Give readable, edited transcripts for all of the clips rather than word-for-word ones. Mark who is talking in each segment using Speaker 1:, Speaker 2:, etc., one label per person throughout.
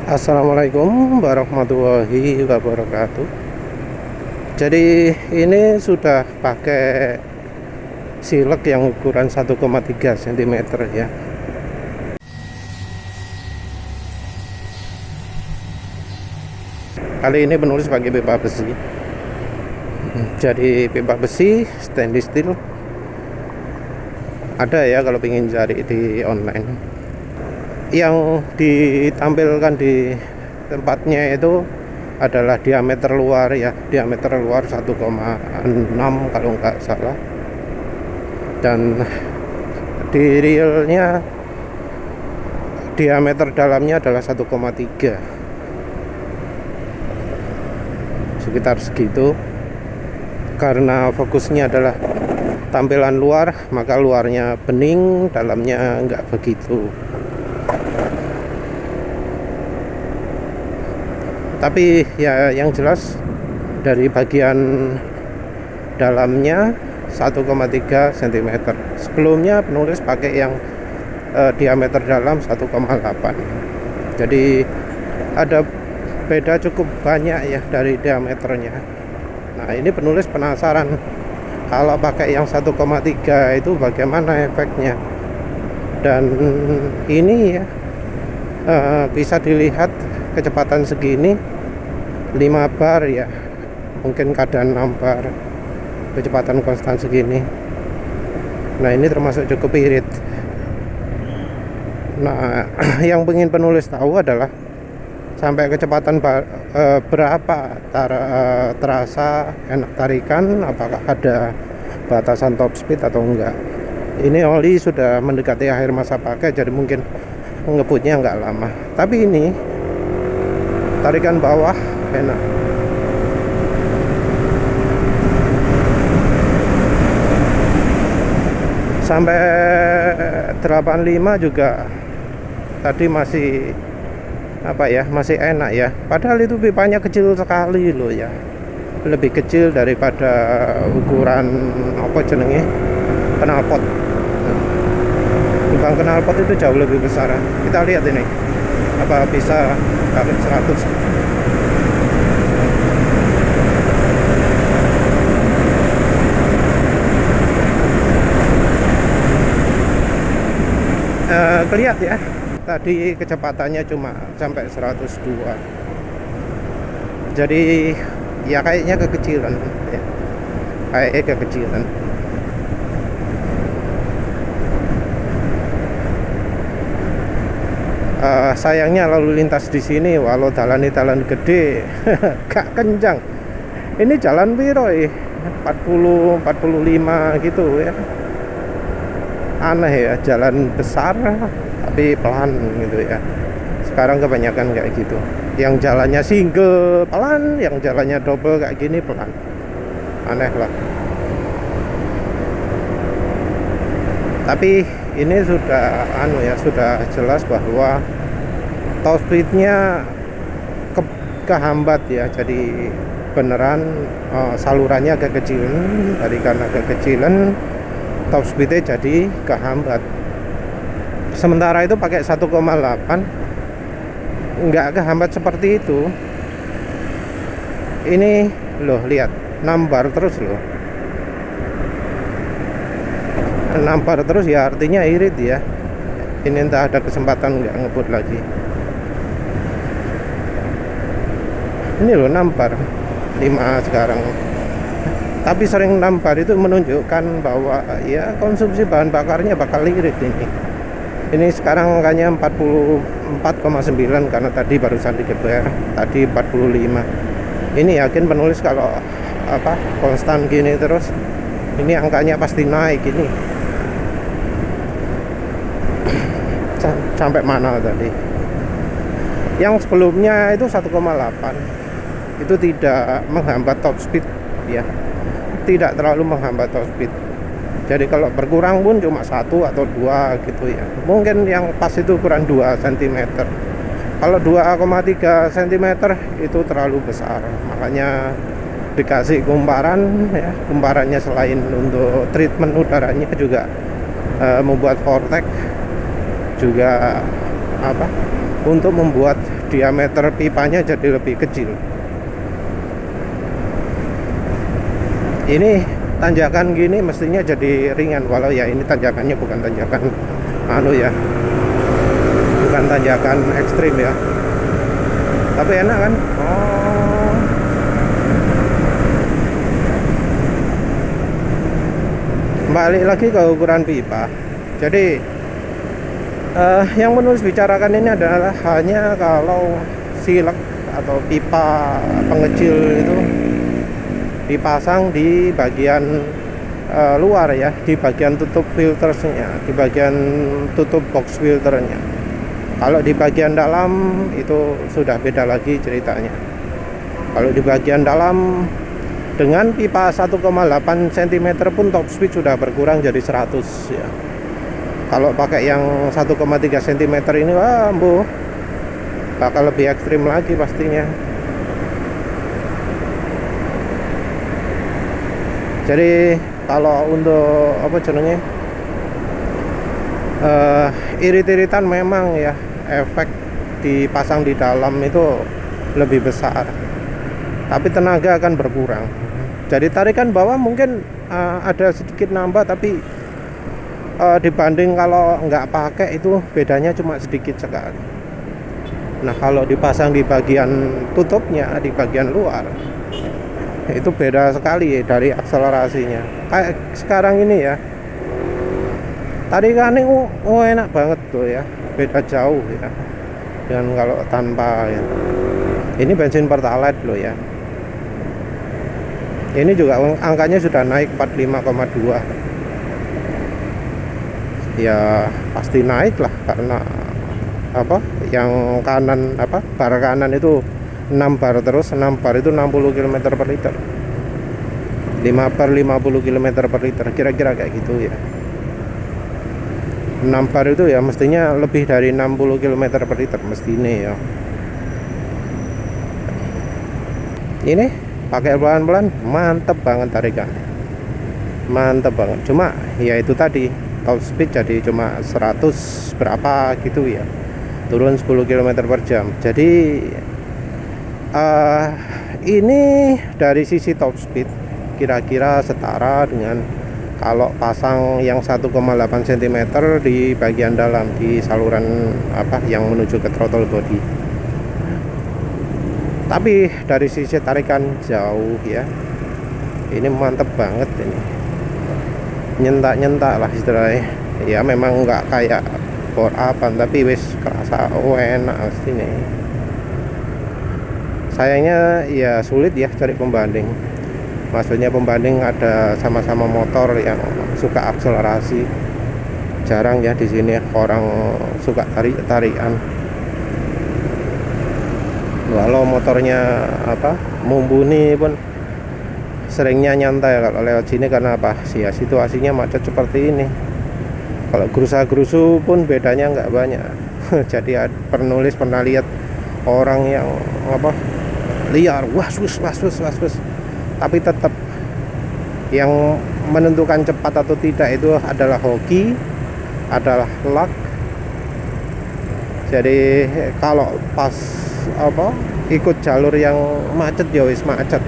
Speaker 1: Assalamualaikum warahmatullahi wabarakatuh. Jadi ini sudah pakai silek yang ukuran 1,3 cm ya. Kali ini penulis pakai pipa besi. Jadi pipa besi stainless steel. Ada ya kalau ingin cari di online. Yang ditampilkan di tempatnya itu adalah diameter luar ya, diameter luar 1,6 kalau nggak salah, dan di realnya diameter dalamnya adalah 1,3, sekitar segitu. Karena fokusnya adalah tampilan luar, maka luarnya bening, dalamnya nggak begitu. Tapi ya yang jelas dari bagian dalamnya 1,3 cm. Sebelumnya penulis pakai yang diameter dalam 1,8. Jadi ada beda cukup banyak ya dari diameternya. Nah, ini penulis penasaran kalau pakai yang 1,3 itu bagaimana efeknya. Dan ini ya bisa dilihat kecepatan segini 5 bar ya, mungkin kadang 6 bar, kecepatan konstan segini. Nah, ini termasuk cukup irit. Nah, yang ingin penulis tahu adalah sampai kecepatan berapa terasa enak tarikan, apakah ada batasan top speed atau enggak. Ini oli sudah mendekati akhir masa pakai, jadi mungkin ngebutnya enggak lama. Tapi ini tarikan bawah enak. Sampai 85 juga tadi masih masih enak ya. Padahal itu pipanya kecil sekali loh ya. Lebih kecil daripada ukuran knalpot. Lubang knalpot itu jauh lebih besar. Kita lihat ini. Apa bisa kali 100. Kelihatan ya, tadi kecepatannya cuma sampai 102. Jadi ya kayaknya kekecilan ya. Kayaknya kekecilan. Sayangnya lalu lintas di sini walau jalan gede gak kencang. Ini jalan piro 40 45 gitu ya. Aneh ya, jalan besar tapi pelan gitu ya. Sekarang kebanyakan kayak gitu. Yang jalannya single pelan, yang jalannya double kayak gini pelan. Aneh lah. Tapi ini sudah sudah jelas bahwa top speednya kehambat ya. Jadi beneran salurannya agak kecil. Dari karena kekecilan top speednya jadi kehambat. Sementara itu pakai 1,8 nggak kehambat seperti itu. Ini loh, lihat 6 bar terus loh. 6 bar terus ya, artinya irit ya. Ini entah ada kesempatan nggak ngebut lagi. Ini loh 6 bar 5 sekarang. Tapi sering 6 bar itu menunjukkan bahwa ya konsumsi bahan bakarnya bakal irit ini. Ini sekarang angkanya 44,9 karena tadi barusan digeber, tadi 45. Ini yakin penulis kalau konstan gini terus ini angkanya pasti naik ini. Sampai mana tadi? Yang sebelumnya itu 1,8. Itu tidak menghambat top speed ya. Tidak terlalu menghambat top speed. Jadi kalau berkurang pun cuma 1 atau 2 gitu ya. Mungkin yang pas itu ukuran 2 cm. Kalau 2,3 cm itu terlalu besar. Makanya dikasih kumparan ya. Kumparannya selain untuk treatment udaranya juga membuat vortex, juga untuk membuat diameter pipanya jadi lebih kecil. Ini tanjakan gini mestinya jadi ringan, walau ya ini tanjakannya bukan tanjakan bukan tanjakan ekstrim ya, tapi enak kan. Balik lagi ke ukuran pipa. Jadi yang menulis bicarakan ini adalah hanya kalau silek atau pipa pengecil itu dipasang di bagian luar ya, di bagian tutup filternya, di bagian tutup box filternya. Kalau di bagian dalam itu sudah beda lagi ceritanya. Kalau di bagian dalam dengan pipa 1,8 cm pun top speed sudah berkurang jadi 100 ya. Kalau pakai yang 1,3 cm ini, wah bu, bakal lebih ekstrim lagi pastinya. Jadi kalau untuk apa jenenge irit-iritan memang ya, efek dipasang di dalam itu lebih besar, tapi tenaga akan berkurang. Jadi tarikan bawah mungkin ada sedikit nambah, tapi dibanding kalau nggak pakai itu bedanya cuma sedikit sekali. Nah kalau dipasang di bagian tutupnya, di bagian luar, itu beda sekali dari akselerasinya. Kayak sekarang ini ya, tarikannya enak banget tuh ya, beda jauh ya dengan kalau tanpa ya. Ini bensin pertalite loh ya. Ini juga angkanya sudah naik 45,2. Ya pasti naik lah, karena apa, yang kanan apa, bar kanan itu 6 bar terus, 6 bar itu 60 km per liter, 5 bar 50 km per liter, kira-kira kayak gitu ya. 6 bar itu ya mestinya lebih dari 60 km per liter mestinya ya. Ini pakai pelan-pelan mantep banget tarikannya, mantep banget. Cuma ya itu tadi, top speed jadi cuma 100 berapa gitu ya, turun 10 km per jam. Jadi ini dari sisi top speed kira-kira setara dengan kalau pasang yang 1,8 cm di bagian dalam, di saluran apa yang menuju ke throttle body. Tapi dari sisi tarikan jauh ya, ini mantep banget ini, nyentak-nyentak lah istilahnya ya. Memang nggak kayak bor apa, tapi wis kerasa enak pastinya. Sayangnya ya sulit ya cari pembanding, maksudnya pembanding ada sama-sama motor yang suka akselerasi. Jarang ya di sini orang suka tarikan. Walau motornya apa mumpuni pun seringnya nyantai kalau lewat sini. Karena apa sih ya, situasinya macet seperti ini. Kalau gerusa-gerusu pun bedanya nggak banyak. Jadi penulis pernah lihat orang yang apa liar, was-was, tapi tetap yang menentukan cepat atau tidak itu adalah hoki, adalah luck. Jadi kalau pas apa ikut jalur yang macet ya wis macet.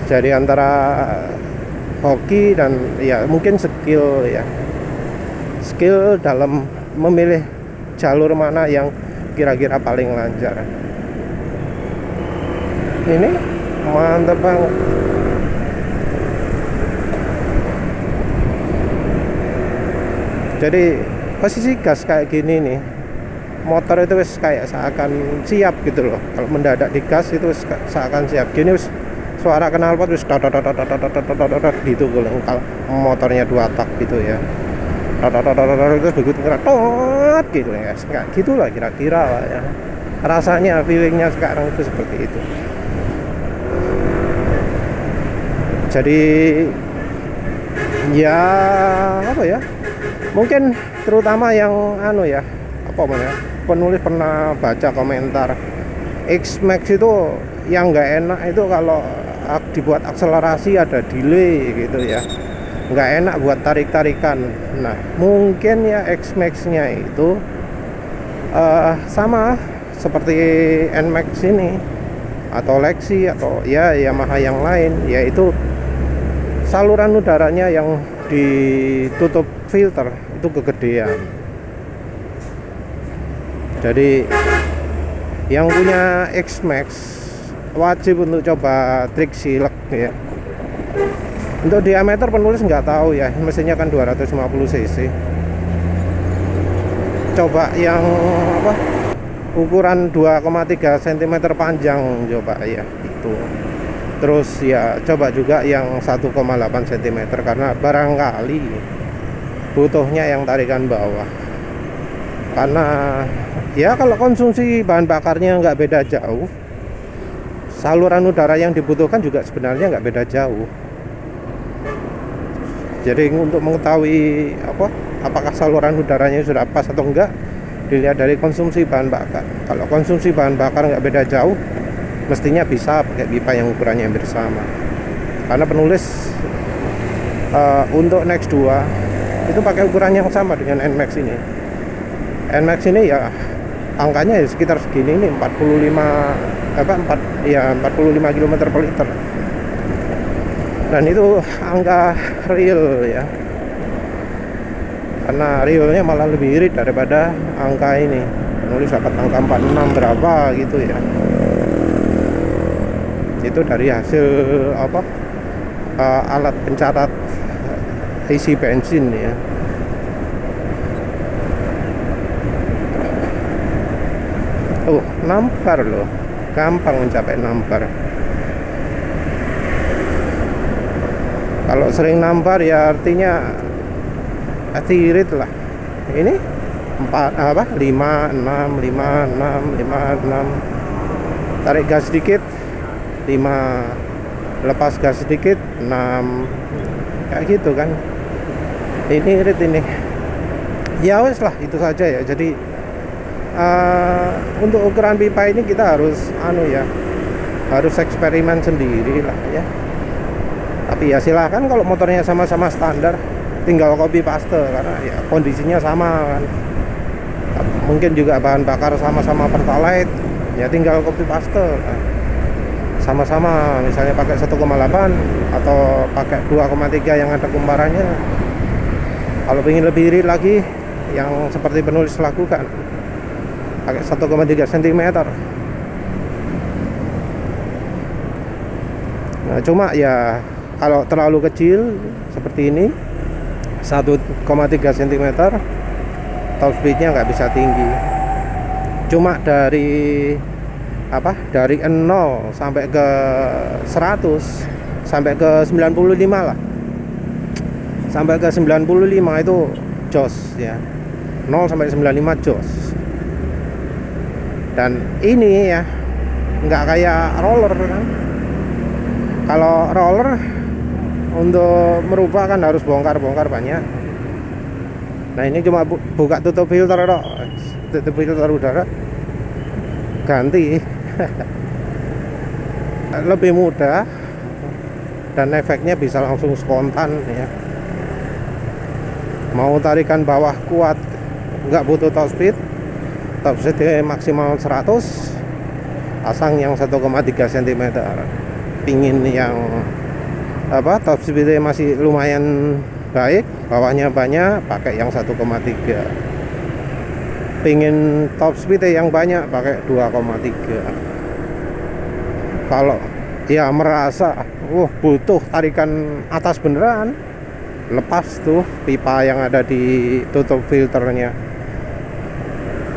Speaker 1: Jadi antara hoki dan ya mungkin skill ya, skill dalam memilih jalur mana yang kira-kira paling lancar. Ini mantap banget. Jadi posisi gas kayak gini nih, motor itu wis kayak seakan siap gitu loh. Kalau mendadak digas itu seakan siap. Gini wis suara knalpot wis gitu kalau motornya 2 tak gitu ya. Terus begitu ngeratot gitu ya. Kayak gitulah kira-kira lah ya. Rasanya, feelingnya sekarang itu seperti itu. Jadi ya apa ya? Mungkin terutama yang ya, apa namanya? Penulis pernah baca komentar X-Max itu yang nggak enak itu kalau dibuat akselerasi ada delay gitu ya, nggak enak buat tarik-tarikan. Nah mungkin ya X-Max nya itu Sama seperti NMAX ini atau Lexi atau ya Yamaha yang lain, yaitu saluran udaranya yang ditutup filter itu kegedean. Jadi yang punya X-Max wajib untuk coba trik silek ya. Untuk diameter penulis nggak tahu ya, mesinnya kan 250 cc. Coba yang apa, ukuran 2,3 cm panjang coba ya itu. Terus ya coba juga yang 1,8 cm karena barangkali butuhnya yang tarikan bawah. Karena ya kalau konsumsi bahan bakarnya nggak beda jauh, saluran udara yang dibutuhkan juga sebenarnya nggak beda jauh. Jadi untuk mengetahui apakah saluran udaranya sudah pas atau enggak, dilihat dari konsumsi bahan bakar. Kalau konsumsi bahan bakar nggak beda jauh, mestinya bisa pakai pipa yang ukurannya hampir sama. Karena penulis untuk Nex 2 itu pakai ukuran yang sama dengan NMAX ini. NMAX ini ya angkanya ya sekitar segini nih, 45 km per liter. Dan itu angka real ya, karena realnya malah lebih irit daripada angka ini. Penulis dapat angka 46 berapa gitu ya. Itu dari hasil alat pencatat isi bensin ya. Nampar loh, gampang mencapai nampar. Kalau sering nampar ya artinya irit lah. Ini 5, 6, 5, 6, 5, 6. Tarik gas sedikit 5, lepas gas sedikit 6, kayak gitu kan. Ini irit ini. Ya wes lah, itu saja ya. Jadi untuk ukuran pipa ini kita harus harus eksperimen sendiri lah ya. Tapi ya silahkan kalau motornya sama-sama standar, tinggal copy paste karena ya kondisinya sama kan. Mungkin juga bahan bakar sama-sama Pertalite, ya tinggal copy paste. Sama-sama misalnya pakai 1,8 atau pakai 2,3 yang ada kumparannya. Kalau ingin lebih irit lagi, yang seperti penulis lakukan, pakai 1,3 cm. Nah, cuma ya kalau terlalu kecil seperti ini 1,3 cm, top speednya nggak bisa tinggi. Cuma dari 0 sampai ke 100 sampai ke 95 lah. Sampai ke 95 itu jos ya. 0 sampai 95 jos. Dan ini ya nggak kayak roller kan. Kalau roller untuk merubah kan harus bongkar-bongkar banyak. Nah ini cuma buka tutup filter dok, tutup filter udara, ganti. Lebih mudah dan efeknya bisa langsung spontan ya. Mau tarikan bawah kuat, nggak butuh top speed maksimal 100, pasang yang 1,3 cm. Pingin yang top speednya masih lumayan baik, bawahnya banyak, pakai yang 1,3. Pingin top speednya yang banyak, pakai 2,3. Kalau ya merasa butuh tarikan atas beneran, lepas tuh pipa yang ada di tutup filternya,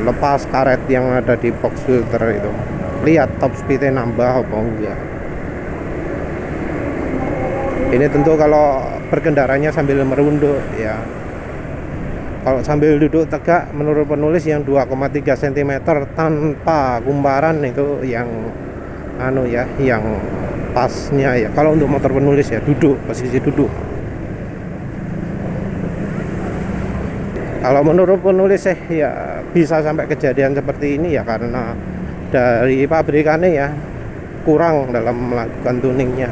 Speaker 1: lepas karet yang ada di box filter itu, lihat top speednya nambah apa enggak. Ini tentu kalau berkendaranya sambil merunduk ya. Kalau sambil duduk tegak, menurut penulis yang 2,3 cm tanpa kumparan itu yang yang pasnya ya. Kalau untuk motor penulis ya duduk, posisi duduk. Kalau menurut penulis ya bisa sampai kejadian seperti ini ya karena dari pabrikannya ya kurang dalam melakukan tuningnya,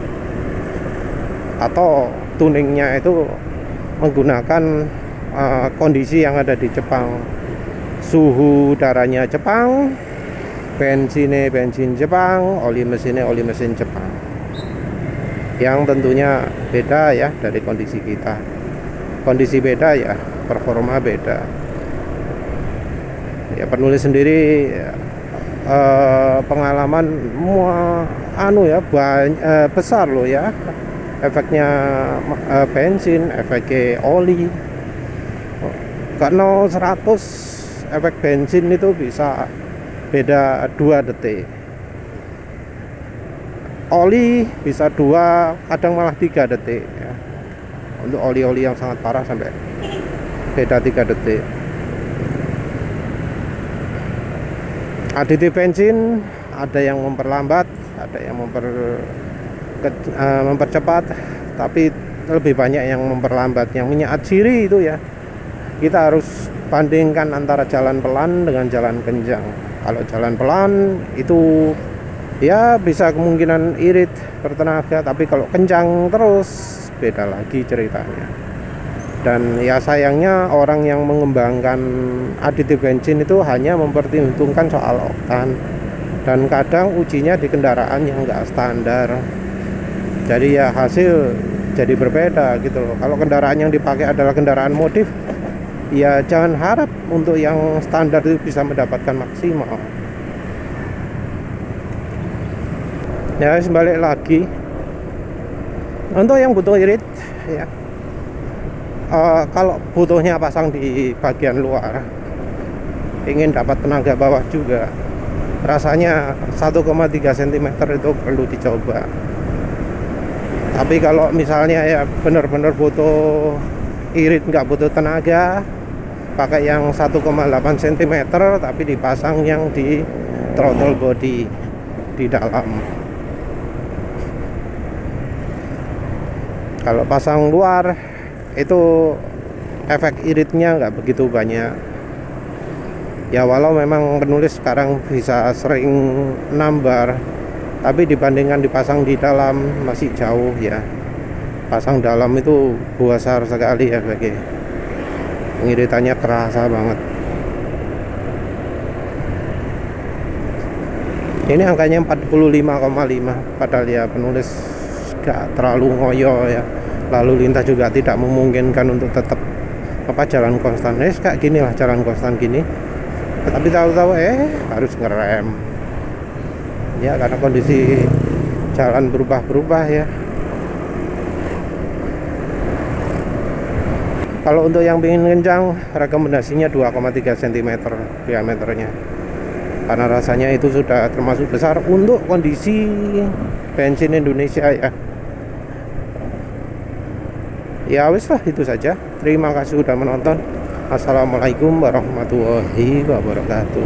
Speaker 1: atau tuningnya itu menggunakan kondisi yang ada di Jepang. suhu udaranya Jepang, bensinnya bensin Jepang, oli mesinnya oli mesin Jepang, yang tentunya beda ya dari kondisi kita. Kondisi beda ya, performa beda ya. Penulis sendiri pengalaman ya besar loh ya, efeknya bensin, efeknya oli. Karena 100 efek bensin itu bisa beda 2 detik, oli bisa 2, kadang malah 3 detik ya. Untuk oli-oli yang sangat parah sampai beda 3 detik. Aditif bensin ada yang memperlambat, ada yang mempercepat, tapi lebih banyak yang memperlambat. Yang minyak atsiri itu ya, kita harus bandingkan antara jalan pelan dengan jalan kencang. Kalau jalan pelan itu ya bisa kemungkinan irit bertenaga, tapi kalau kencang terus beda lagi ceritanya. Dan ya sayangnya orang yang mengembangkan aditif bensin itu hanya memperhitungkan soal oktan, dan kadang ujinya di kendaraan yang enggak standar. Jadi ya hasil jadi berbeda gitu loh. Kalau kendaraan yang dipakai adalah kendaraan modif, ya jangan harap untuk yang standar itu bisa mendapatkan maksimal. Ya balik lagi untuk yang butuh irit ya, kalau butuhnya pasang di bagian luar, ingin dapat tenaga bawah juga, rasanya 1,3 cm itu perlu dicoba. Tapi kalau misalnya ya benar-benar butuh irit, nggak butuh tenaga, pakai yang 1,8 cm tapi dipasang yang di throttle body di dalam. Kalau pasang luar itu efek iritnya nggak begitu banyak ya, walau memang penulis sekarang bisa sering nambar, tapi dibandingkan dipasang di dalam masih jauh ya. Pasang dalam itu besar sekali ya, bagi pengiritannya kerasa banget. Ini angkanya 45,5, padahal ya penulis gak terlalu ngoyo ya. Lalu lintas juga tidak memungkinkan untuk tetap jalan konstan. Kayak gini lah jalan konstan gini, tapi tahu-tahu harus ngerem ya, karena kondisi jalan berubah-berubah ya. Kalau untuk yang ingin kencang, rekomendasinya 2,3 cm diameternya, karena rasanya itu sudah termasuk besar untuk kondisi bensin Indonesia ya. Ya wis lah, itu saja. Terima kasih sudah menonton. Assalamualaikum warahmatullahi wabarakatuh.